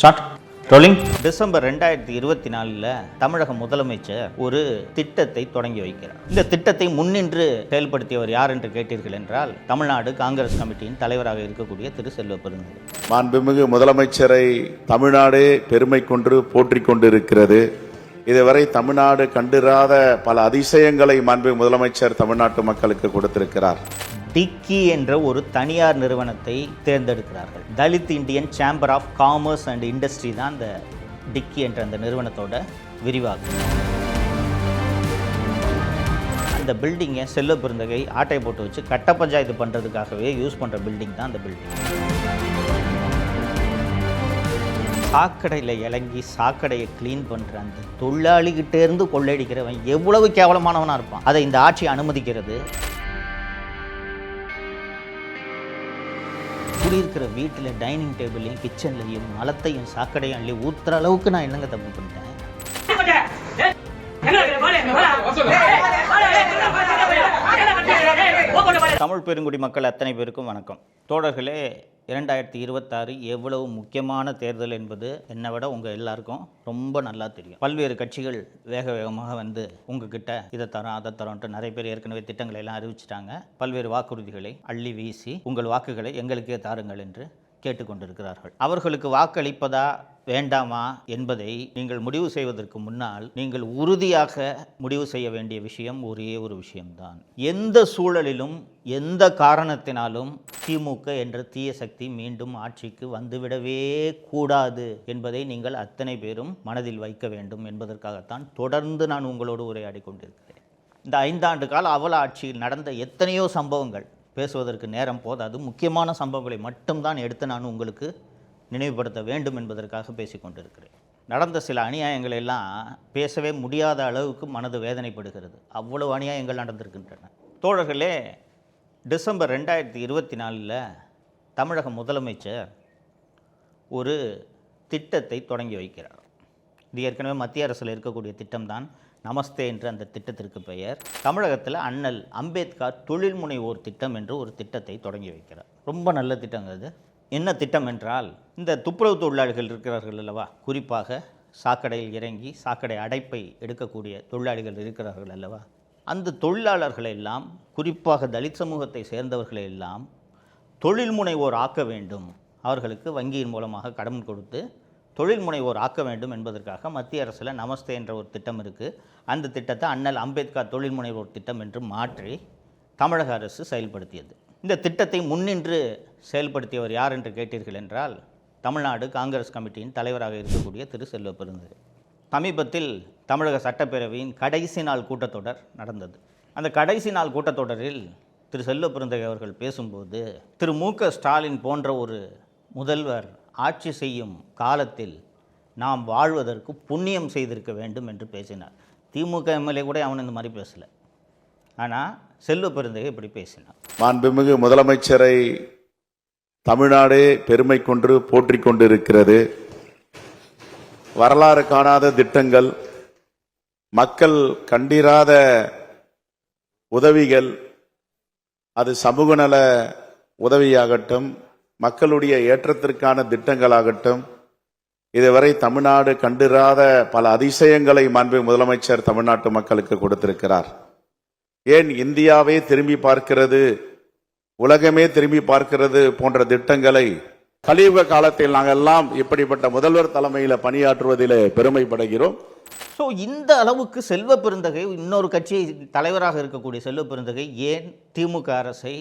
Start rolling. December 2024 தமிழக முதலமைச்சர் ஒரு திட்டத்தை தொடங்கி வைக்கிறார். இந்த திட்டத்தை முன்னின்று செயல்படுத்தியவர் யார் என்று கேட்டீர்கள் என்றால் தமிழ்நாடு காங்கிரஸ் கமிட்டியின் தலைவராக இருக்கக்கூடிய திரு செல்வ பெருந்தகை. மாண்புமிகு முதலமைச்சரை தமிழ்நாடே பெருமை கொண்டு போற்றிக் கொண்டிருக்கிறது. இதுவரை தமிழ்நாடு கண்டிராத பல அதிசயங்களை மாண்புமிகு முதலமைச்சர் தமிழ்நாட்டு மக்களுக்கு கொடுத்திருக்கிறார். டிக்கி என்ற ஒரு தனியார் நிறுவனத்தை தேர்ந்தெடுக்கிறார்கள். Dalit Indian Chamber of Commerce and Industry தான் அந்த டிக்கி என்ற அந்த நிறுவனத்தோட விரிவாக்கம். அந்த பில்டிங்கை செல்வ பெருந்தகை ஆட்டை போட்டு வச்சு கட்ட பஞ்சாயத்து பண்ணுறதுக்காகவே யூஸ் பண்ணுற பில்டிங் தான் அந்த பில்டிங். சாக்கடையில் இறங்கி சாக்கடையை க்ளீன் பண்ணுற அந்த தொழிலாளிகிட்டேருந்து கொள்ளையடிக்கிறவன் எவ்வளவு கேவலமானவனாக இருப்பான். அதை இந்த ஆட்சி அனுமதிக்கிறது. குடியிருக்கிற வீட்டில் டைனிங் டேபிளையும் கிச்சன்லையும் மலத்தையும் சாக்கடையும் அள்ளி ஊற்றுற அளவுக்கு நான் என்னங்க தப்பு பண்ணிட்டேன்? தமிழ் பெருங்குடி மக்கள் அத்தனை பேருக்கும் வணக்கம். தோழர்களே, 2026 எவ்வளவு முக்கியமான தேர்தல் என்பது என்னை விட உங்கள் எல்லாருக்கும் ரொம்ப நல்லா தெரியும். பல்வேறு கட்சிகள் வேகமாக வந்து உங்ககிட்ட இதை தரோம் அதை தரோன்ட்டு நிறைய பேர் ஏற்கனவே திட்டங்களை எல்லாம் அறிவிச்சிட்டாங்க. பல்வேறு வாக்குறுதிகளை அள்ளி வீசி உங்கள் வாக்குகளை எங்களுக்கே தாருங்கள் என்று கேட்டுக்கொண்டிருக்கிறார்கள். அவர்களுக்கு வாக்களிப்பதா வேண்டாமா என்பதை நீங்கள் முடிவு செய்வதற்கு முன்னால் நீங்கள் உறுதியாக முடிவு செய்ய வேண்டிய விஷயம் ஒரே ஒரு விஷயம்தான். எந்த சூழலிலும் எந்த காரணத்தினாலும் திமுக என்ற தீய சக்தி மீண்டும் ஆட்சிக்கு வந்துவிடவே கூடாது என்பதை நீங்கள் அத்தனை பேரும் மனதில் வைக்க வேண்டும் என்பதற்காகத்தான் தொடர்ந்து நான் உங்களோடு உரையாடி கொண்டிருக்கிறேன். இந்த 5 ஆண்டு கால அவல ஆட்சியில் நடந்த எத்தனையோ சம்பவங்கள் பேசுவதற்கு நேரம் போதாது. முக்கியமான சம்பவங்களை மட்டும்தான் எடுத்து நான் உங்களுக்கு நினைவுபடுத்த வேண்டும் என்பதற்காக பேசிக்கொண்டிருக்கிறேன். நடந்த சில அநியாயங்கள் எல்லாம் பேசவே முடியாத அளவுக்கு மனது வேதனைப்படுகிறது. அவ்வளவு அநியாயங்கள் நடந்திருக்கின்றன. தோழர்களே, டிசம்பர் 2024 தமிழக முதலமைச்சர் ஒரு திட்டத்தை தொடங்கி வைக்கிறார். இது ஏற்கனவே மத்திய அரசில் இருக்கக்கூடிய திட்டம்தான். நமஸ்தே என்ற அந்த திட்டத்திற்கு பெயர். தமிழகத்தில் அண்ணல் அம்பேத்கர் தொழில் முனைவோர் திட்டம் என்று ஒரு திட்டத்தை தொடங்கி வைக்கிறார். ரொம்ப நல்ல திட்டங்க அது. என்ன திட்டம் என்றால், இந்த துப்புரவு தொழிலாளிகள் இருக்கிறார்கள் அல்லவா, குறிப்பாக சாக்கடையில் இறங்கி சாக்கடை அடைப்பை எடுக்கக்கூடிய தொழிலாளிகள் இருக்கிறார்கள் அல்லவா, அந்த தொழிலாளர்களை எல்லாம், குறிப்பாக தலித் சமூகத்தை சேர்ந்தவர்களை எல்லாம் தொழில் முனைவோர் ஆக்க வேண்டும். அவர்களுக்கு வங்கியின் மூலமாக கடன் கொடுத்து தொழில் முனைவோர் ஆக்க வேண்டும் என்பதற்காக மத்திய அரசில் நமஸ்தே என்ற ஒரு திட்டம் இருக்குது. அந்த திட்டத்தை அண்ணல் அம்பேத்கர் தொழில் முனைவோர் திட்டம் என்று மாற்றி தமிழக அரசு செயல்படுத்தியது. இந்த திட்டத்தை முன்னின்று செயல்படுத்தியவர் யார் என்று கேட்டீர்கள் என்றால் தமிழ்நாடு காங்கிரஸ் கமிட்டியின் தலைவராக இருக்கக்கூடிய திரு செல்வ பெருந்தகை. சமீபத்தில் தமிழக சட்டப்பேரவையின் கடைசி நாள் கூட்டத்தொடர் நடந்தது. அந்த கடைசி நாள் கூட்டத்தொடரில் திரு செல்வ பெருந்தகை அவர்கள் பேசும்போது, திரு மு.க. ஸ்டாலின் போன்ற ஒரு முதல்வர் ஆட்சி செய்யும் காலத்தில் நாம் வாழ்வதற்கு புண்ணியம் செய்திருக்க வேண்டும் என்று பேசினார். திமுக எம்எல்ஏ கூட அவன் இந்த மாதிரி பேசலை. ஆனால் செல்வ பெருந்தகை இப்படி பேசினார். மாண்புமிகு முதலமைச்சரை தமிழ்நாடே பெருமை கொண்டு போற்றிக் கொண்டிருக்கிறது. வரலாறு காணாத திட்டங்கள், மக்கள் கண்டிராத உதவிகள், அது சமூக நல உதவியாகட்டும், மக்களுடைய ஏற்றத்திற்கான திட்டங்களாகட்டும், இதுவரை தமிழ்நாடு கண்டிராத பல அதிசயங்களை மாண்புமிகு முதலமைச்சர் தமிழ்நாட்டு மக்களுக்கு கொடுத்திருக்கிறார். ஏன் இந்தியாவே திரும்பி பார்க்கிறது, உலகமே திரும்பி பார்க்கிறது போன்ற திட்டங்களை கலியுக காலத்தில் நாங்கள் எல்லாம் இப்படிப்பட்ட முதல்வர் தலைமையில் பணியாற்றுவதில் பெருமைப்படுகிறோம். ஸோ இந்த அளவுக்கு செல்வ பெருந்தகை, இன்னொரு கட்சி தலைவராக இருக்கக்கூடிய செல்வ பெருந்தகை ஏன் திமுக அரசை,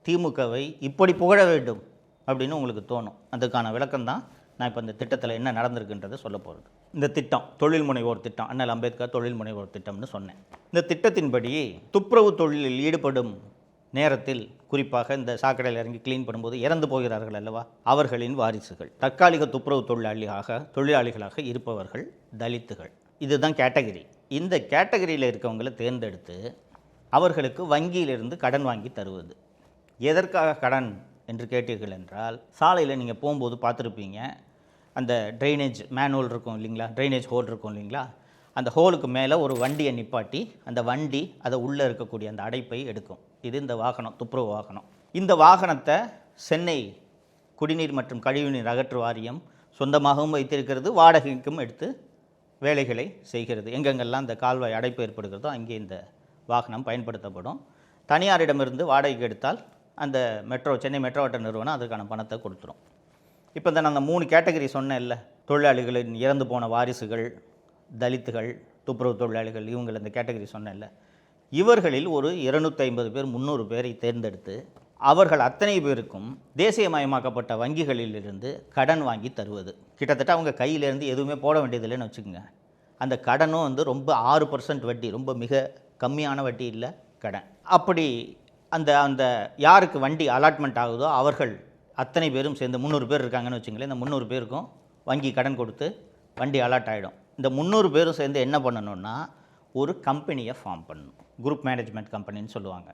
திமுகவை இப்படி புகழ வேண்டும் அப்படின்னு உங்களுக்கு தோணும். அதுக்கான விளக்கம் தான் நான் இப்போ இந்த திட்டத்தில் என்ன நடந்திருக்குன்றதை சொல்ல போகிறது. இந்த திட்டம் தொழில் முனைவோர் திட்டம், அண்ணல் அம்பேத்கர் தொழில் முனைவோர் திட்டம்னு சொன்னேன். இந்த திட்டத்தின்படி துப்புரவு தொழிலில் ஈடுபடும் நேரத்தில், குறிப்பாக இந்த சாக்கடையில் இறங்கி க்ளீன் பண்ணும்போது இறந்து போகிறார்கள் அல்லவா, அவர்களின் வாரிசுகள், தற்காலிக துப்புரவு தொழிலாளிகளாக இருப்பவர்கள் தலித்துகள். இதுதான் கேட்டகரி. இந்த கேட்டகரியில் இருக்கவங்களை தேர்ந்தெடுத்து அவர்களுக்கு வங்கியிலிருந்து கடன் வாங்கி தருவது. எதற்காக கடன் என்று கேட்டீர்கள் என்றால், சாலையில் நீங்கள் போகும்போது பார்த்துருப்பீங்க, அந்த ட்ரைனேஜ் மேனுவல் இருக்கும் இல்லைங்களா, ட்ரைனேஜ் ஹோல் இருக்கும் இல்லைங்களா, அந்த ஹோலுக்கு மேலே ஒரு வண்டியை நிப்பாட்டி அந்த வண்டி அதை உள்ளே இருக்கக்கூடிய அந்த அடைப்பை எடுக்கும். இது இந்த வாகனம், துப்புரவு வாகனம். இந்த வாகனத்தை சென்னை குடிநீர் மற்றும் கழிவுநீர் அகற்று வாரியம் சொந்தமாகவும் வைத்திருக்கிறது, வாடகைக்கும் எடுத்து வேலைகளை செய்கிறது. எங்கெங்கெல்லாம் இந்த கால்வாய் அடைப்பு ஏற்படுகிறதோ அங்கே இந்த வாகனம் பயன்படுத்தப்படும். தனியாரிடமிருந்து வாடகைக்கு எடுத்தால் அந்த சென்னை மெட்ரோ வாட்டர் நிறுவனம் அதற்கான பணத்தை கொடுத்துரும். இப்போ இந்த நான் அந்த 3 கேட்டகரி சொன்னேன்ல, தொழிலாளிகளின் இறந்து போன வாரிசுகள், தலித்துகள், துப்புரவு தொழிலாளிகள், இவங்களை இந்த கேட்டகரி சொன்னேன்ல, இவர்களில் ஒரு 250 பேர் 300 பேரை தேர்ந்தெடுத்து அவர்கள் அத்தனை பேருக்கும் தேசியமயமாக்கப்பட்ட வங்கிகளிலிருந்து கடன் வாங்கி தருவது. கிட்டத்தட்ட அவங்க கையிலேருந்து எதுவுமே போட வேண்டியதில்லைன்னு வச்சுக்கோங்க. அந்த கடனும் வந்து ரொம்ப 6% வட்டி, ரொம்ப மிக கம்மியான வட்டி இல்லை கடன். அப்படி அந்த அந்த யாருக்கு வண்டி அலாட்மெண்ட் ஆகுதோ அவர்கள் அத்தனை பேரும் சேர்ந்து 300 பேர் இருக்காங்கன்னு வச்சுங்களேன். இந்த 300 பேருக்கும் வங்கி கடன் கொடுத்து வண்டி அலாட் ஆகிடும். இந்த 300 பேரும் சேர்ந்து என்ன பண்ணணும்னா ஒரு கம்பெனியை ஃபார்ம் பண்ணணும். குரூப் மேனேஜ்மெண்ட் கம்பெனின்னு சொல்லுவாங்க.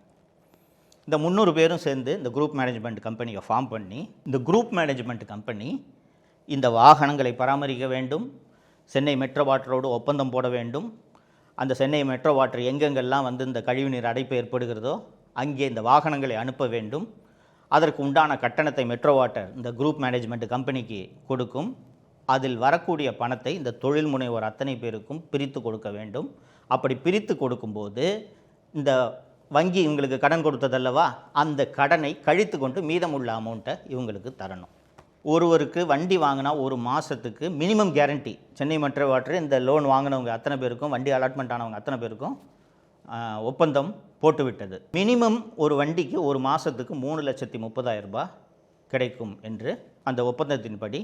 இந்த 300 பேரும் சேர்ந்து இந்த குரூப் மேனேஜ்மெண்ட் கம்பெனியை ஃபார்ம் பண்ணி, இந்த குரூப் மேனேஜ்மெண்ட் கம்பெனி இந்த வாகனங்களை பராமரிக்க வேண்டும், சென்னை மெட்ரோ வாட்டரோடு ஒப்பந்தம் போட வேண்டும், அந்த சென்னை மெட்ரோ வாட்டர் எங்கெங்கெல்லாம் வந்து இந்த கழிவுநீர் அடைப்பு ஏற்படுகிறதோ அங்கே இந்த வாகனங்களை அனுப்ப வேண்டும். அதற்கு உண்டான கட்டணத்தை மெட்ரோ வாட்டர் இந்த குரூப் மேனேஜ்மெண்ட் கம்பெனிக்கு கொடுக்கும். அதில் வரக்கூடிய பணத்தை இந்த தொழில் முனைவோர் அத்தனை பேருக்கும் பிரித்து கொடுக்க வேண்டும். அப்படி பிரித்து கொடுக்கும்போது இந்த வங்கி இவங்களுக்கு கடன் கொடுத்ததல்லவா, அந்த கடனை கழித்து கொண்டு மீதமுள்ள அமௌண்ட்டை இவங்களுக்கு தரணும். ஒருவருக்கு வண்டி வாங்கினா ஒரு மாதத்துக்கு minimum guarantee Chennai metro water இந்த லோன் வாங்கினவங்க அத்தனை பேருக்கும், வண்டி அலாட்மெண்ட் ஆனவங்க அத்தனை பேருக்கும் ஒப்பந்தம் போட்டுவிட்டது. மினிமம் ஒரு வண்டிக்கு ஒரு மாதத்துக்கு 3,30,000 ரூபாய் கிடைக்கும் என்று அந்த ஒப்பந்தத்தின்படி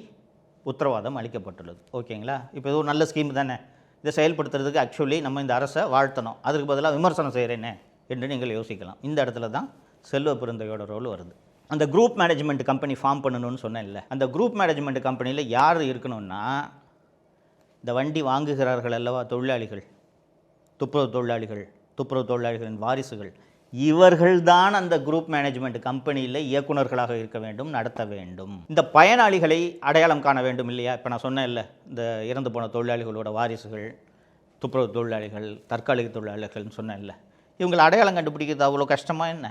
உத்தரவாதம் அளிக்கப்பட்டுள்ளது. ஓகேங்களா? இப்போ இது ஒரு நல்ல ஸ்கீம் தானே. இதை செயல்படுத்துறதுக்கு ஆக்சுவலி நம்ம இந்த அரசை வாழ்த்தணும். அதுக்கு பதிலாக விமர்சனம் செய்கிறேனே என்று நீங்கள் யோசிக்கலாம். இந்த இடத்துல தான் செல்வ பெருந்தகையோட ரோல் வருது. அந்த குரூப் மேனேஜ்மெண்ட் கம்பெனி ஃபார்ம் பண்ணணும்னு சொன்னேன் இல்லை, அந்த குரூப் மேனேஜ்மெண்ட் கம்பெனியில் யார் இருக்கணும்னா இந்த வண்டி வாங்குகிறார்கள் அல்லவா தொழிலாளிகள், துப்புரவு தொழிலாளிகளின் வாரிசுகள், இவர்கள்தான் அந்த குரூப் மேனேஜ்மெண்ட் கம்பெனியில் இயக்குநர்களாக இருக்க வேண்டும், நடத்த வேண்டும். இந்த பயனாளிகளை அடையாளம் காண வேண்டும் இல்லையா? இப்போ நான் சொன்னேன் இல்லை, இந்த இறந்து போன தொழிலாளிகளோட வாரிசுகள், துப்புரவு தொழிலாளிகள், தற்காலிக தொழிலாளிகள்னு சொன்னேன் இல்லை, இவங்களை அடையாளம் கண்டுபிடிக்கிறது அவ்வளோ கஷ்டமாக என்ன?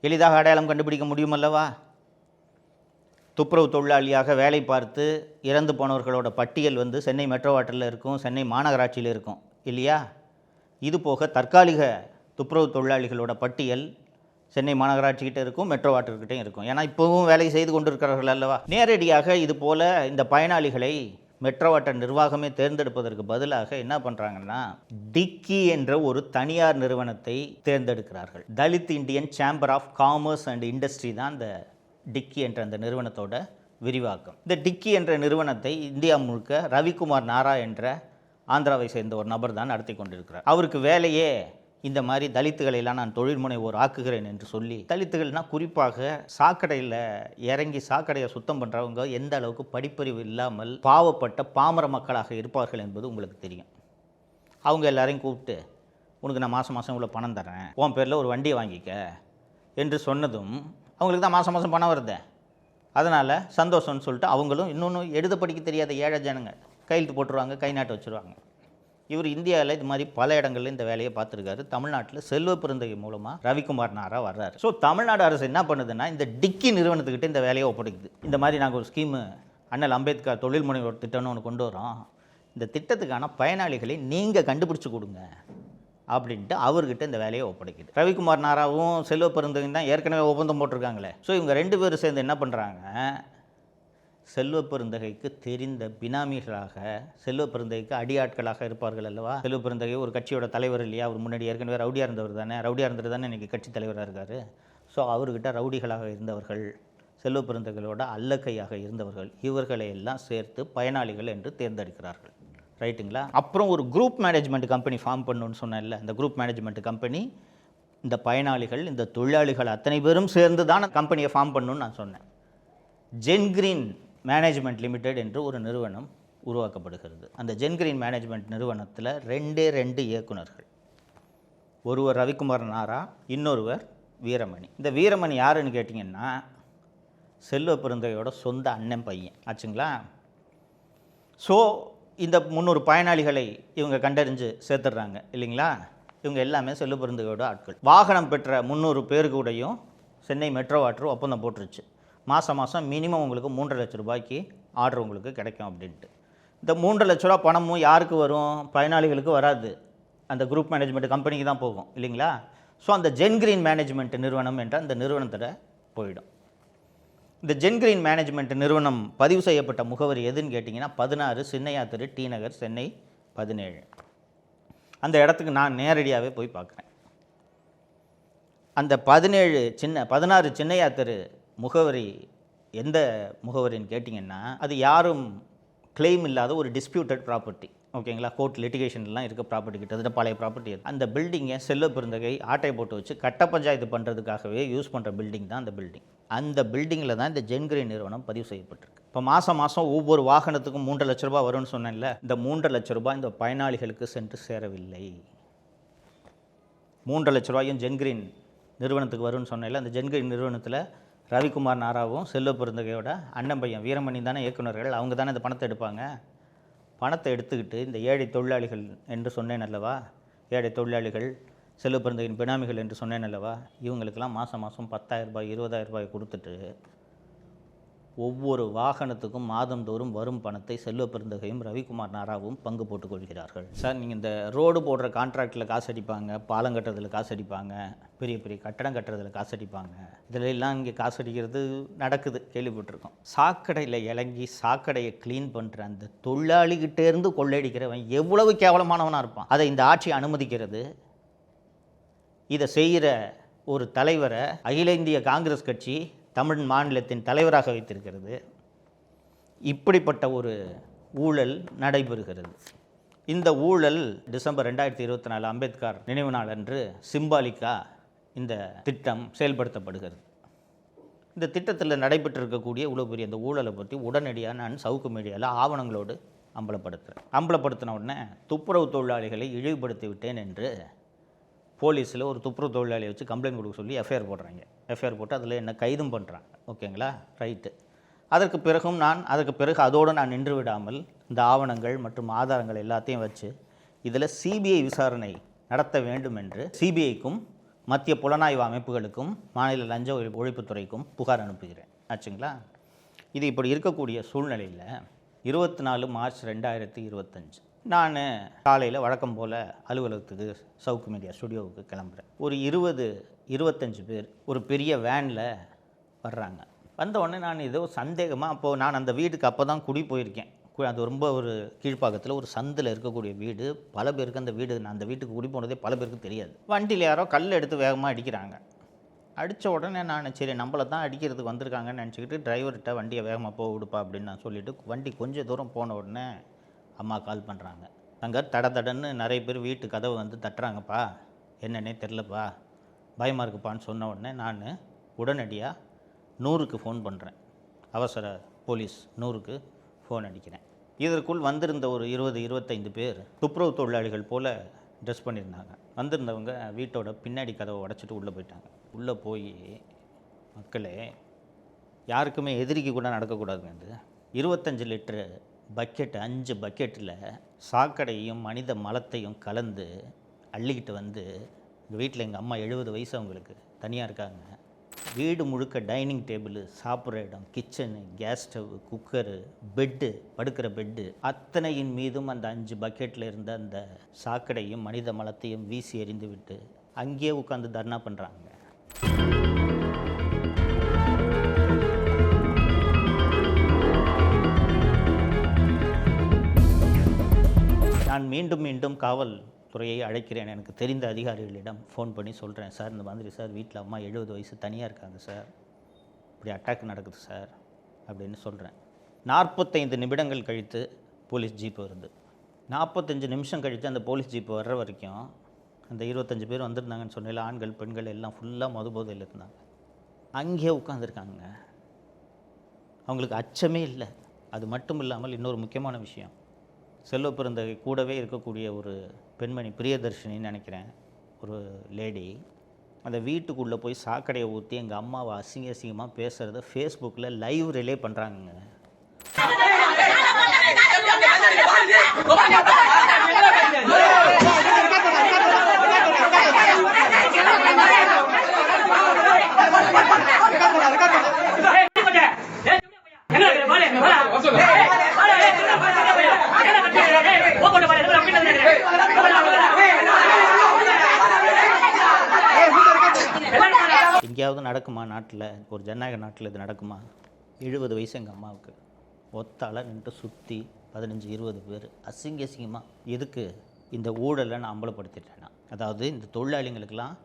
எளிதாக அடையாளம் கண்டுபிடிக்க முடியுமல்லவா? துப்புரவு தொழிலாளியாக வேலை பார்த்து இறந்து போனவர்களோட பட்டியல் வந்து சென்னை மெட்ரோ வாட்டரில் இருக்கும், சென்னை மாநகராட்சியில் இருக்கும் இல்லையா? இது போக தற்காலிக துப்புரவு தொழிலாளிகளோட பட்டியல் சென்னை மாநகராட்சிக்கிட்ட இருக்கும், மெட்ரோ வாட்டர்கிட்டையும் இருக்கும். ஏன்னா இப்போவும் வேலை செய்து கொண்டிருக்கிறார்கள் அல்லவா? நேரடியாக இது போல் இந்த பயனாளிகளை மெட்ரோ வாட்டர் நிர்வாகமே தேர்ந்தெடுப்பதற்கு பதிலாக என்ன பண்ணுறாங்கன்னா டிக்கி என்ற ஒரு தனியார் நிறுவனத்தை தேர்ந்தெடுக்கிறார்கள். Dalit Indian Chamber of Commerce and Industry தான் இந்த டிக்கி என்ற அந்த நிறுவனத்தோட விரிவாக்கம். இந்த டிக்கி என்ற நிறுவனத்தை இந்தியா முழுக்க ரவிக்குமார் நாரா என்ற ஆந்திராவை சேர்ந்த ஒரு நபர் தான் நடத்தி கொண்டிருக்கிறார். அவருக்கு வேலையே இந்த மாதிரி தலித்துகளெல்லாம் நான் தொழில் முனைவோர் ஆக்குகிறேன் என்று சொல்லி, தலித்துகள்னால் குறிப்பாக சாக்கடையில் இறங்கி சாக்கடையை சுத்தம் பண்ணுறவங்க எந்த அளவுக்கு படிப்பறிவு இல்லாமல் பாவப்பட்ட பாமர மக்களாக இருப்பார்கள் என்பது உங்களுக்கு தெரியும். அவங்க எல்லாரையும் கூப்பிட்டு உனக்கு நான் மாதம் மாதம் இவ்வளோ பணம் தரேன், உன் பேரில் ஒரு வண்டியை வாங்கிக்க என்று சொன்னதும் அவங்களுக்கு தான் மாதம் மாதம் பணம் வருது. அதனால் சந்தோஷம்னு சொல்லிட்டு அவங்களும் இன்னொன்று எழுத படிக்க தெரியாத ஏழை ஜனங்க கையெழுத்து போட்டுருவாங்க, கை நாட்டு வச்சுருவாங்க. இவர் இந்தியாவில் இது மாதிரி பல இடங்களில் இந்த வேலையை பார்த்துருக்காரு. தமிழ்நாட்டில் செல்வ பெருந்தகை மூலமாக ரவிக்குமார் நாரா வர்றாரு. ஸோ தமிழ்நாடு அரசு என்ன பண்ணுதுன்னா இந்த டிக்கி நிறுவனத்துக்கிட்ட இந்த வேலையை ஒப்படைக்குது. இந்த மாதிரி நாங்கள் ஒரு ஸ்கீமு அண்ணல் அம்பேத்கர் தொழில் முனைவோர் திட்டம்னு ஒன்று கொண்டு வரோம், இந்த திட்டத்துக்கான பயனாளிகளை நீங்கள் கண்டுபிடிச்சி கொடுங்க அப்படின்ட்டு அவர்கிட்ட இந்த வேலையை ஒப்படைக்குது. ரவிக்குமார் நாராவும் செல்வ பெருந்தகையும் தான் ஏற்கனவே ஒப்பந்தம் போட்டிருக்காங்களே. ஸோ இவங்க 2 பேரும் சேர்ந்து என்ன பண்ணுறாங்க, செல்வ பெருந்தகைக்கு தெரிந்த பினாமிகளாக, செல்வ பெருந்தகைக்கு அடியாட்களாக இருப்பார்கள் அல்லவா. செல்வ பெருந்தகை ஒரு கட்சியோட தலைவர் இல்லையா, அவர் முன்னாடி ஏற்கனவே ரவுடியாக இருந்தவர் தானே, ரவுடியாக இருந்தவர் தானே இன்றைக்கி கட்சி தலைவராக இருக்கார். ஸோ அவர்கிட்ட ரவுடிகளாக இருந்தவர்கள், செல்வ பெருந்தகையோட அல்லக்கையாக இருந்தவர்கள், இவர்களை எல்லாம் சேர்த்து பயனாளிகள் என்று தேர்ந்தெடுக்கிறார்கள். ரைட்டுங்களா? அப்புறம் ஒரு குரூப் மேனேஜ்மெண்ட் கம்பெனி ஃபார்ம் பண்ணணும்னு சொன்னேன்ல, இந்த குரூப் மேனேஜ்மெண்ட் கம்பெனி இந்த பயனாளிகள், இந்த தொழிலாளிகள் அத்தனை பேரும் சேர்ந்து தான் கம்பெனியை ஃபார்ம் பண்ணணும்னு நான் சொன்னேன். ஜென்கிரீன் மேனேஜ்மெண்ட் லிமிடெட் என்று ஒரு நிறுவனம் உருவாக்கப்படுகிறது. அந்த ஜென்கிரீன் மேனேஜ்மெண்ட் நிறுவனத்தில் 2 இயக்குநர்கள், ஒருவர் ரவிக்குமார் நாரா, இன்னொருவர் வீரமணி. இந்த வீரமணி யாருன்னு கேட்டிங்கன்னா செல்வ பெருந்தகையோட சொந்த அண்ணன் பையன் ஆச்சுங்களா. ஸோ இந்த 300 பயனாளிகளை இவங்க கண்டறிஞ்சு சேர்த்துடுறாங்க இல்லைங்களா. இவங்க எல்லாமே செல்வ பெருந்தகையோட ஆட்கள். வாகனம் பெற்ற 300 பேருக்கு கூடயும் சென்னை மெட்ரோ வாட்டர் ஒப்பந்தம் போட்டுருச்சு. மாதம் மாதம் மினிமம் உங்களுக்கு 3,00,000 ரூபாய்க்கு ஆர்டர் உங்களுக்கு கிடைக்கும் அப்படின்ட்டு. இந்த 3 லட்ச ரூபா பணமும் யாருக்கு வரும்? பயனாளிகளுக்கு வராது, அந்த குரூப் மேனேஜ்மெண்ட் கம்பெனிக்கு தான் போகும் இல்லைங்களா? ஸோ அந்த ஜென்கிரீன் மேனேஜ்மெண்ட் நிறுவனம் என்ற அந்த நிறுவனத்தில் போயிடும். இந்த ஜென்கிரீன் மேனேஜ்மெண்ட் நிறுவனம் பதிவு செய்யப்பட்ட முகவரி எதுன்னு கேட்டிங்கன்னா 16 சின்னையா தெரு, டி நகர், சென்னை 17. அந்த இடத்துக்கு நான் நேரடியாகவே போய் பார்க்குறேன். அந்த 16 சின்னையா தெரு முகவரி எந்த முகவரின்னு கேட்டிங்கன்னா, அது யாரும் கிளைம் இல்லாத ஒரு டிஸ்பியூட்டட் ப்ராப்பர்ட்டி. ஓகேங்களா? கோர்ட் லிட்டிகேஷன்லாம் இருக்க ப்ராப்பர்ட்டி, கிட்டத்தட்ட பழைய ப்ராப்பர்ட்டி அது. அந்த பில்டிங்கை செல்வ பெருந்தகை ஆட்டை போட்டு வச்சு கட்ட பஞ்சாயத்து பண்ணுறதுக்காகவே யூஸ் பண்ணுற பில்டிங் தான் அந்த பில்டிங். அந்த பில்டிங்கில் தான் இந்த ஜென்கிரீன் நிறுவனம் பதிவு செய்யப்பட்டிருக்கு. இப்போ மாதம் ஒவ்வொரு வாகனத்துக்கும் 3 லட்ச ரூபாய் வரும்னு சொன்னேன்ல, இந்த 3 லட்ச ரூபாய் இந்த பயனாளிகளுக்கு சென்று சேரவில்லை. 3 லட்ச ரூபாயும் ஜென்கிரீன் நிறுவனத்துக்கு வரும்னு சொன்னேன்ல, அந்த ஜென்கிரீன் நிறுவனத்தில் ரவிக்குமார் நாராவும் செல்வ பெருந்தகையோட அண்ணன் பையன் வீரமணி தானே இயக்குநர்கள். அவங்க தானே இந்த பணத்தை எடுப்பாங்க. பணத்தை எடுத்துக்கிட்டு இந்த ஏழை தொழிலாளிகள் என்று சொன்னேன் அல்லவா, ஏழை தொழிலாளிகள் செல்வ பெருந்தகையின் பினாமிகள் என்று சொன்னேன் அல்லவா, இவங்களுக்கெல்லாம் மாதம் 10,000 ரூபாய் 20,000 ரூபாய் கொடுத்துட்டு ஒவ்வொரு வாகனத்துக்கும் மாதந்தோறும் வரும் பணத்தை செல்வ பெருந்தகையும் ரவிக்குமார் நாராவும் பங்கு போட்டுக் கொள்கிறார்கள். சார், நீங்கள் இந்த ரோடு போடுற கான்ட்ராக்டில் காசு அடிப்பாங்க, பாலம் கட்டுறதுல காசு அடிப்பாங்க, பெரிய பெரிய கட்டடம் கட்டுறதுல காசு அடிப்பாங்க, இதில் எல்லாம் இங்கே காசு அடிக்கிறது நடக்குது, கேள்விப்பட்டிருக்கோம். சாக்கடையில் இறங்கி சாக்கடையை க்ளீன் பண்ணுற அந்த தொழிலாளிகிட்டேருந்து கொள்ளையடிக்கிறவன் எவ்வளவு கேவலமானவனாக இருப்பான். அதை இந்த ஆட்சி அனுமதிக்கிறது. இதை செய்கிற ஒரு தலைவரை அகில இந்திய காங்கிரஸ் கட்சி தமிழ் மாநிலத்தின் தலைவராக வைத்திருக்கிறது. இப்படிப்பட்ட ஒரு ஊழல் நடைபெறுகிறது. இந்த ஊழல் டிசம்பர் 2024 அம்பேத்கர் நினைவு நாள் அன்று சிம்பாலிக்கா இந்த திட்டம் செயல்படுத்தப்படுகிறது. இந்த திட்டத்தில் நடைபெற்றிருக்கக்கூடிய இவ்வளோ பெரிய இந்த ஊழலை பற்றி உடனடியாக நான் சவுக்கு மீடியாவில் ஆவணங்களோடு அம்பலப்படுத்தின உடனே துப்புரவு தொழிலாளிகளை இழிவுபடுத்தி விட்டேன் என்று போலீஸில் ஒரு துப்புரவு தொழிலாளியை வச்சு கம்ப்ளைண்ட் கொடுக்க சொல்லி எஃப்ஐஆர் போடுறாங்க. எஃப்ஐஆர் போட்டு அதில் என்ன கைதும் பண்ணுறாங்க. ஓகேங்களா? ரைட்டு. அதற்கு பிறகு அதோடு நான் நின்று விடாமல் இந்த ஆவணங்கள் மற்றும் ஆதாரங்கள் எல்லாத்தையும் வச்சு இதில் சிபிஐ விசாரணை நடத்த வேண்டும் என்று சிபிஐக்கும் மத்திய புலனாய்வு அமைப்புகளுக்கும் மாநில லஞ்ச ஒழிப்புத்துறைக்கும் புகார் அனுப்புகிறேன். ஆச்சுங்களா? இது இப்படி இருக்கக்கூடிய சூழ்நிலையில் 24 மார்ச் 2025 நான் காலையில் வழக்கம் போல் அலுவலகத்துக்கு சவுக்கு மீடியா ஸ்டுடியோவுக்கு கிளம்புறேன். ஒரு 20-25 பேர் ஒரு பெரிய வேனில் வர்றாங்க. வந்த உடனே நான் ஏதோ சந்தேகமாக, அப்போது நான் அந்த வீட்டுக்கு அப்போ தான் குடி போயிருக்கேன். அது ரொம்ப ஒரு கீழ்ப்பாக்கத்தில் ஒரு சந்தில் இருக்கக்கூடிய வீடு. பல பேருக்கு அந்த வீடு, நான் அந்த வீட்டுக்கு குடி போனதே பல பேருக்கு தெரியாது. வண்டியில் யாரோ கல் எடுத்து வேகமாக அடிக்கிறாங்க. அடித்த உடனே நான் சரி நம்மளை தான் அடிக்கிறதுக்கு வந்திருக்காங்கன்னு நினச்சிக்கிட்டு டிரைவர்கிட்ட வண்டியை வேகமாக போக விடுப்பா அப்படின்னு நான் சொல்லிவிட்டு வண்டி கொஞ்சம் தூரம் போன உடனே அம்மா கால் பண்ணுறாங்க. அங்கே தடன்னு நிறைய பேர் வீட்டு கதவை வந்து தட்டுறாங்கப்பா, என்னன்னே தெரிலப்பா, பயமாக இருக்குப்பான்னு சொன்ன உடனே நான் உடனடியாக 100க்கு ஃபோன் பண்ணுறேன். அவசர போலீஸ் 100க்கு ஃபோன் அடிக்கிறேன். இதற்குள் வந்திருந்த ஒரு 20-25 பேர் துப்புரவு தொழிலாளிகள் போல் ட்ரெஸ் பண்ணியிருந்தாங்க. வந்திருந்தவங்க வீட்டோட பின்னாடி கதவை உடச்சிட்டு உள்ளே போயிட்டாங்க. உள்ளே போய், மக்களே யாருக்குமே எதிரிக்கு கூட நடக்கக்கூடாதுங்க. இது 25 லிட்டரு பக்கெட்டு, 5 பக்கெட்டில் சாக்கடையும் மனித மலத்தையும் கலந்து அள்ளிக்கிட்டு வந்து எங்கள் வீட்டில், எங்கள் அம்மா 70 வயசு அவங்களுக்கு, தனியாக இருக்காங்க. வீடு முழுக்க டைனிங் டேபிள், சாப்பிட்ற இடம், kitchen, gas stove, cooker, bed, படுக்கிற பெட்டு, அத்தனையின் மீதும் அந்த 5 பக்கெட்டில் இருந்த அந்த சாக்கடையும் மனித மலத்தையும் வீசி எறிந்து விட்டு அங்கேயே உட்காந்து தர்ணா பண்ணுறாங்க. நான் மீண்டும் மீண்டும் காவல்துறையை அழைக்கிறேன். எனக்கு தெரிந்த அதிகாரிகளிடம் ஃபோன் பண்ணி சொல்கிறேன், சார் இந்த மாதிரி சார் வீட்டில் அம்மா 70 வயசு தனியாக இருக்காங்க சார், இப்படி அட்டாக் நடக்குது சார் அப்படின்னு சொல்கிறேன். 45 நிமிடங்கள் கழித்து போலீஸ் ஜீப் வருது. 45 நிமிஷம் கழித்து அந்த போலீஸ் ஜீப் வர்ற வரைக்கும் அந்த 25 பேர் வந்திருந்தாங்கன்னு சொன்னேன், ஆண்கள் பெண்கள் எல்லாம் ஃபுல்லாக மதுபோதையில் இருந்தாங்க. அங்கேயே உட்காந்துருக்காங்க. அவங்களுக்கு அச்சமே இல்லை. அது மட்டும் இல்லாமல் இன்னொரு முக்கியமான விஷயம், செல்வ பெருந்தகை கூடவே இருக்கக்கூடிய ஒரு பெண்மணி, பிரியதர்ஷினின்னு நினைக்கிறேன், ஒரு லேடி, அந்த வீட்டுக்குள்ளே போய் சாக்கடையை ஊற்றி எங்கள் அம்மாவை அசிங்கமாக பேசுகிறத ஃபேஸ்புக்கில் லைவ் ரிலே பண்ணுறாங்க. எங்கேயாவது நடக்குமா நாட்டில்? ஒரு ஜனநாயக நாட்டில் இது நடக்குமா? 70 வயசு எங்கள் அம்மாவுக்கு ஒத்தால நின்று சுற்றி 15-20 பேர் அசிங்கமாக எதுக்கு இந்த ஊழலை நான் அம்பலப்படுத்திட்டேன்னா, அதாவது இந்த தொழிலாளிகளுக்கெல்லாம்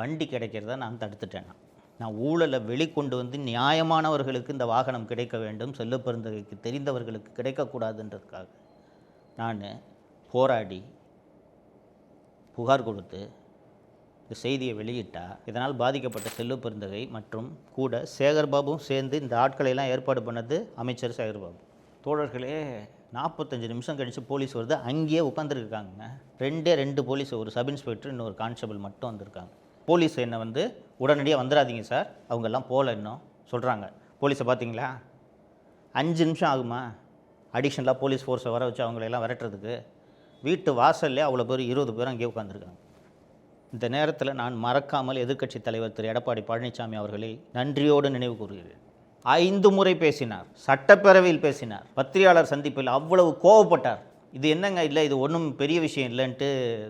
வண்டி கிடைக்கிறத நான் தடுத்துட்டேன்னா, நான் ஊழலை வெளிக்கொண்டு வந்து நியாயமானவர்களுக்கு இந்த வாகனம் கிடைக்க வேண்டும், செல்லுப்பெருந்தகைக்கு தெரிந்தவர்களுக்கு கிடைக்கக்கூடாதுன்றதுக்காக நான் போராடி புகார் கொடுத்து இந்த செய்தியை வெளியிட்டால், இதனால் பாதிக்கப்பட்ட செல்லுப்பெருந்தகை மற்றும் கூட சேகர்பாபுவும் சேர்ந்து இந்த ஆட்களையெல்லாம் ஏற்பாடு பண்ணது அமைச்சர் சேகர்பாபு. தோழர்களே, 45 நிமிஷம் கழித்து போலீஸ் வருது, அங்கேயே உட்காந்துருக்காங்க. 2 போலீஸ், ஒரு சப் இன்ஸ்பெக்டர் இன்னொரு கான்ஸ்டபிள் மட்டும் வந்திருக்காங்க. போலீஸ் என்னை வந்து உடனடியாக வந்துடாதீங்க சார், அவங்கெல்லாம் போகல இன்னும் சொல்கிறாங்க. போலீஸை பார்த்தீங்களா? 5 நிமிஷம் ஆகுமா அடிஷனலாக போலீஸ் ஃபோர்ஸை வர வச்சு அவங்களெல்லாம் விரட்டுறதுக்கு? வீட்டு வாசல்லே அவ்வளோ பேர் 20 பேர் அங்கேயே உட்காந்துருக்காங்க. இந்த நேரத்தில் நான் மறக்காமல் எதிர்க்கட்சி தலைவர் திரு எடப்பாடி பழனிசாமி அவர்களை நன்றியோடு நினைவு கூறுகிறேன். 5 முறை பேசினார், சட்டப்பேரவையில் பேசினார், பத்திரிகையாளர் சந்திப்பில் அவ்வளவு கோவப்பட்டார். இது என்னங்க, இல்லை இது ஒன்றும் பெரிய விஷயம் இல்லைன்ட்டு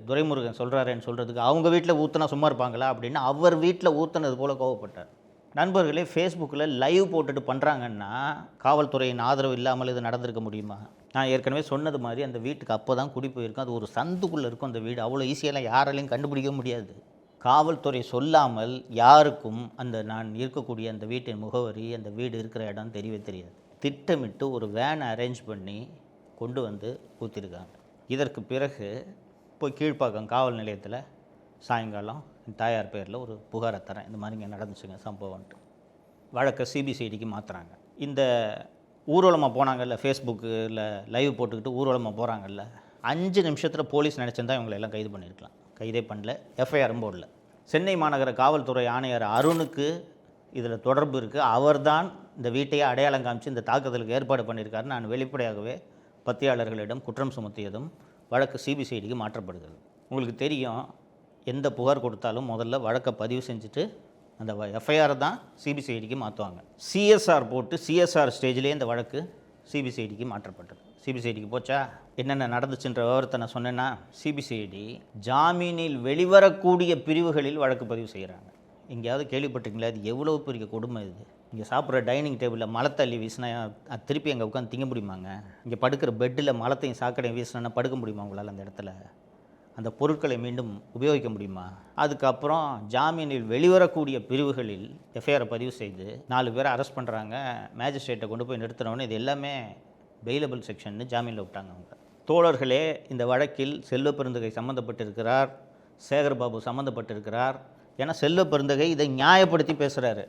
துரைமுருகன் சொல்கிறாருன்னு சொல்கிறதுக்கு அவங்க வீட்டில் ஊற்றினா சும்மா இருப்பாங்களா அப்படின்னு அவர் வீட்டில் ஊற்றினது போல் கோவப்பட்டார். நண்பர்களே, ஃபேஸ்புக்கில் லைவ் போட்டுட்டு பண்ணுறாங்கன்னா காவல்துறையின் ஆதரவு இல்லாமல் இது நடந்திருக்க முடியுமா? நான் ஏற்கனவே சொன்னது மாதிரி அந்த வீட்டுக்கு அப்போ தான் குடி போயிருக்கும். அது ஒரு சந்துக்குள்ளே இருக்கும் அந்த வீடு. அவ்வளோ ஈஸியெல்லாம் யாராலையும் கண்டுபிடிக்க முடியாது. காவல்துறை சொல்லாமல் யாருக்கும் அந்த நான் இருக்கக்கூடிய அந்த வீட்டின் முகவரி, அந்த வீடு இருக்கிற இடம் தெரியவே தெரியாது. திட்டமிட்டு ஒரு வேனை அரேஞ்ச் பண்ணி கொண்டு வந்து ஊற்றிருக்காங்க. இதற்கு பிறகு போய் கீழ்ப்பாக்கம் காவல் நிலையத்தில் சாயங்காலம் என் தாயார் பேரில் ஒரு புகாரை தரேன், இந்த மாதிரி இங்கே நடந்துச்சுங்க சம்பவம்ன்ட்டு. வழக்கை சிபிசிஐடிக்கு மாற்றுறாங்க. இந்த ஊர்வலமாக போனாங்கல்ல, ஃபேஸ்புக்கில் லைவ் போட்டுக்கிட்டு ஊர்வலமாக போகிறாங்கல்ல, 5 நிமிஷத்தில் போலீஸ் நினச்சிருந்தா இவங்களை எல்லாம் கைது பண்ணியிருக்கலாம். கைதே பண்ணல, எஃப்ஐஆரும் போடல. சென்னை மாநகர காவல்துறை ஆணையர் அருணுக்கு இதில் தொடர்பு இருக்குது. அவர்தான் இந்த வீட்டையே அடையாளம் காமிச்சு இந்த தாக்குதலுக்கு ஏற்பாடு பண்ணியிருக்காரு. நான் வெளிப்படையாகவே பத்திரிகையாளர்களிடம் குற்றம் சுமத்தியதும் வழக்கு சிபிசிஐடிக்கு மாற்றப்படுகிறது. உங்களுக்கு தெரியும், எந்த புகார் கொடுத்தாலும் முதல்ல வழக்கை பதிவு செஞ்சுட்டு அந்த எஃப்ஐஆர் தான் சிபிசிஐடிக்கு மாற்றுவாங்க. சிஎஸ்ஆர் போட்டு சிஎஸ்ஆர் ஸ்டேஜ்லேயே இந்த வழக்கு சிபிசிஐடிக்கு மாற்றப்பட்டது. சிபிசிஐடிக்கு போச்சா? என்னென்ன நடந்துச்சுன்ற விவரத்தை நான் சொன்னேன்னா, சிபிசிஐடி ஜாமீனில் வெளிவரக்கூடிய பிரிவுகளில் வழக்கு பதிவு செய்கிறாங்க. எங்கேயாவது கேள்விப்பட்டிருக்கீங்களா? அது எவ்வளோ பெரிய கொடுமை இது. இங்கே சாப்பிட்ற டைனிங் டேபிளில் மலத்தள்ளி வீசினா அது திருப்பி அங்கே உட்காந்து திங்க முடியுமாங்க? இங்கே படுக்கிற பெட்டில் மலத்தையும் சாக்கடையும் வீசினா படுக்க முடியுமா உங்களால்? அந்த இடத்துல அந்த பொருட்களை மீண்டும் உபயோகிக்க முடியுமா? அதுக்கப்புறம் ஜாமீனில் வெளிவரக்கூடிய பிரிவுகளில் எஃப்ஐஆரை பதிவு செய்து 4 பேரை அரெஸ்ட் பண்ணுறாங்க. மேஜிஸ்ட்ரேட்டை கொண்டு போய் நிறுத்தினோன்னு இது எல்லாமே பெயிலபிள் செக்ஷன்னு ஜாமீனில் விட்டாங்க அவங்க. தோழர்களே, இந்த வழக்கில் செல்வப்பெருந்தகை சம்மந்தப்பட்டிருக்கிறார், சேகர்பாபு சம்மந்தப்பட்டிருக்கிறார். ஏன்னா செல்வப்பெருந்தகை இதை நியாயப்படுத்தி பேசுகிறாரு.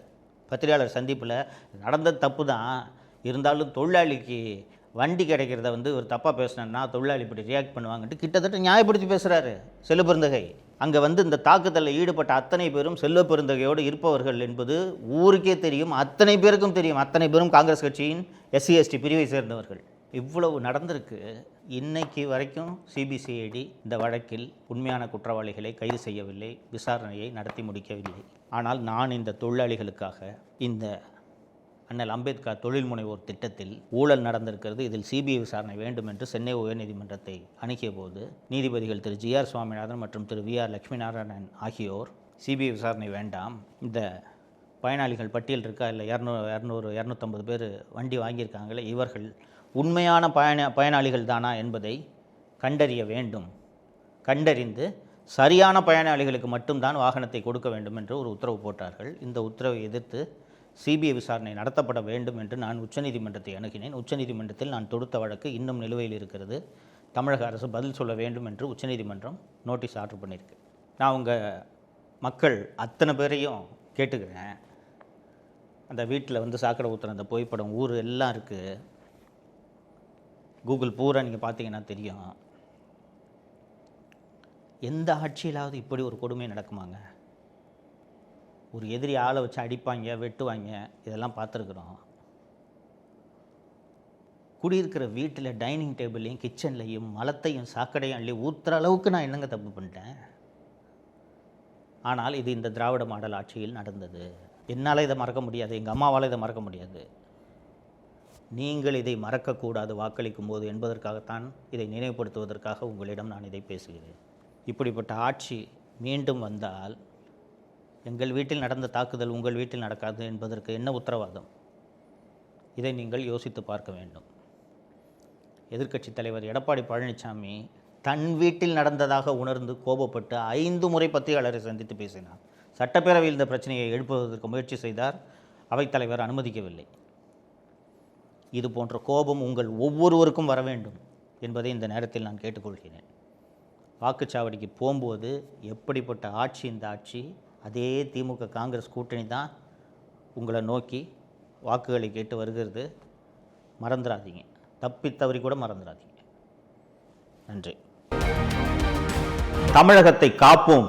பத்திரிகையாளர் சந்திப்பில் நடந்த தப்பு தான், இருந்தாலும் தொழிலாளிக்கு வண்டி கிடைக்கிறத வந்து ஒரு தப்பாக பேசினேன்னா தொழிலாளி இப்படி ரியாக்ட் பண்ணுவாங்கன்ட்டு கிட்டத்தட்ட நியாயப்படுத்தி பேசுகிறாரு செல்வப்பெருந்தகை. அங்கே வந்து இந்த தாக்குதலில் ஈடுபட்ட அத்தனை பேரும் செல்வப்பெருந்தகையோடு இருப்பவர்கள் என்பது ஊருக்கே தெரியும், அத்தனை பேருக்கும் தெரியும். அத்தனை பேரும் காங்கிரஸ் கட்சியின் SC/ST பிரிவை சேர்ந்தவர்கள். இவ்வளவு நடந்திருக்கு. இன்னைக்கு வரைக்கும் சிபிசிஐடி இந்த வழக்கில் உண்மையான குற்றவாளிகளை கைது செய்யவில்லை, விசாரணையை நடத்தி முடிக்கவில்லை. ஆனால் நான் இந்த தொழிலாளிகளுக்காக இந்த அண்ணல் அம்பேத்கர் தொழில் முனைவோர் திட்டத்தில் ஊழல் நடந்திருக்கிறது, இதில் சிபிஐ விசாரணை வேண்டும் என்று சென்னை உயர்நீதிமன்றத்தை அணுகிய போது நீதிபதிகள் திரு GR சுவாமிநாதன் மற்றும் திரு VR லட்சுமிநாராயணன் ஆகியோர் சிபிஐ விசாரணை வேண்டாம், இந்த பயனாளிகள் பட்டியல் இருக்கா இல்லை 250 பேர் வண்டி வாங்கியிருக்காங்களே, இவர்கள் உண்மையான பயனாளிகள் தானா என்பதை கண்டறிய வேண்டும், கண்டறிந்து சரியான பயனாளிகளுக்கு மட்டும்தான் வாகனத்தை கொடுக்க வேண்டும் என்று ஒரு உத்தரவு போட்டார்கள். இந்த உத்தரவை எதிர்த்து சிபிஐ விசாரணை நடத்தப்பட வேண்டும் என்று நான் உச்சநீதிமன்றத்தை அணுகினேன். உச்சநீதிமன்றத்தில் நான் தொடுத்த வழக்கு இன்னும் நிலுவையில் இருக்கிறது. தமிழக அரசு பதில் சொல்ல வேண்டும் என்று உச்சநீதிமன்றம் நோட்டீஸ் ஆர்டர் பண்ணியிருக்கு. நான் உங்கள் மக்கள் அத்தனை பேரையும் கேட்டுக்கிறேன். அந்த வீட்டில் வந்து சாக்கடை ஊற்றுற அந்த புகைப்படம் ஊர் எல்லாம் இருக்குது, கூகுள் பூரா நீங்கள் பார்த்தீங்கன்னா தெரியும். எந்த ஆட்சியிலாவது இப்படி ஒரு கொடுமை நடக்குமாங்க? ஒரு எதிரி ஆளை வச்சு அடிப்பாங்க, வெட்டுவாங்க, இதெல்லாம் பார்த்துருக்குறோம். குடியிருக்கிற வீட்டில் டைனிங் டேபிள்லையும் கிச்சன்லையும் மலத்தையும் சாக்கடையும் அள்ளி ஊற்றுற அளவுக்கு நான் என்னங்க தப்பு பண்ணிட்டேன்? ஆனால் இது இந்த திராவிட மாடல் ஆட்சியில் நடந்தது. என்னால் இதை மறக்க முடியாது, எங்கள் அம்மாவால் இதை மறக்க முடியாது. நீங்கள் இதை மறக்கக்கூடாது வாக்களிக்கும் போது என்பதற்காகத்தான் இதை நினைவுபடுத்துவதற்காக உங்களிடம் நான் இதை பேசுகிறேன். இப்படிப்பட்ட ஆட்சி மீண்டும் வந்தால் எங்கள் வீட்டில் நடந்த தாக்குதல் உங்கள் வீட்டில் நடக்காது என்பதற்கு என்ன உத்தரவாதம்? இதை நீங்கள் யோசித்து பார்க்க வேண்டும். எதிர்க்கட்சித் தலைவர் எடப்பாடி பழனிசாமி தன் வீட்டில் நடந்ததாக உணர்ந்து கோபப்பட்டு 5 முறை பத்திரிகையாளரை சந்தித்து பேசினார். சட்டப்பேரவையில் இந்த பிரச்சனையை எழுப்புவதற்கு முயற்சி செய்தார். அவைத்தலைவர் அனுமதிக்கவில்லை. இது போன்ற கோபம் உங்கள் ஒவ்வொருவருக்கும் வர வேண்டும் என்பதை இந்த நேரத்தில் நான் கேட்டுக்கொள்கிறேன். வாக்குச்சாவடிக்கு போகும்போது எப்படிப்பட்ட ஆட்சி இந்த ஆட்சி, அதே திமுக காங்கிரஸ் கூட்டணி தான் உங்களை நோக்கி வாக்குகளை கேட்டு வருகிறது. மறந்துடாதீங்க, தப்பித்தவறி கூட மறந்துடாதீங்க. நன்றி. தமிழகத்தை காப்போம்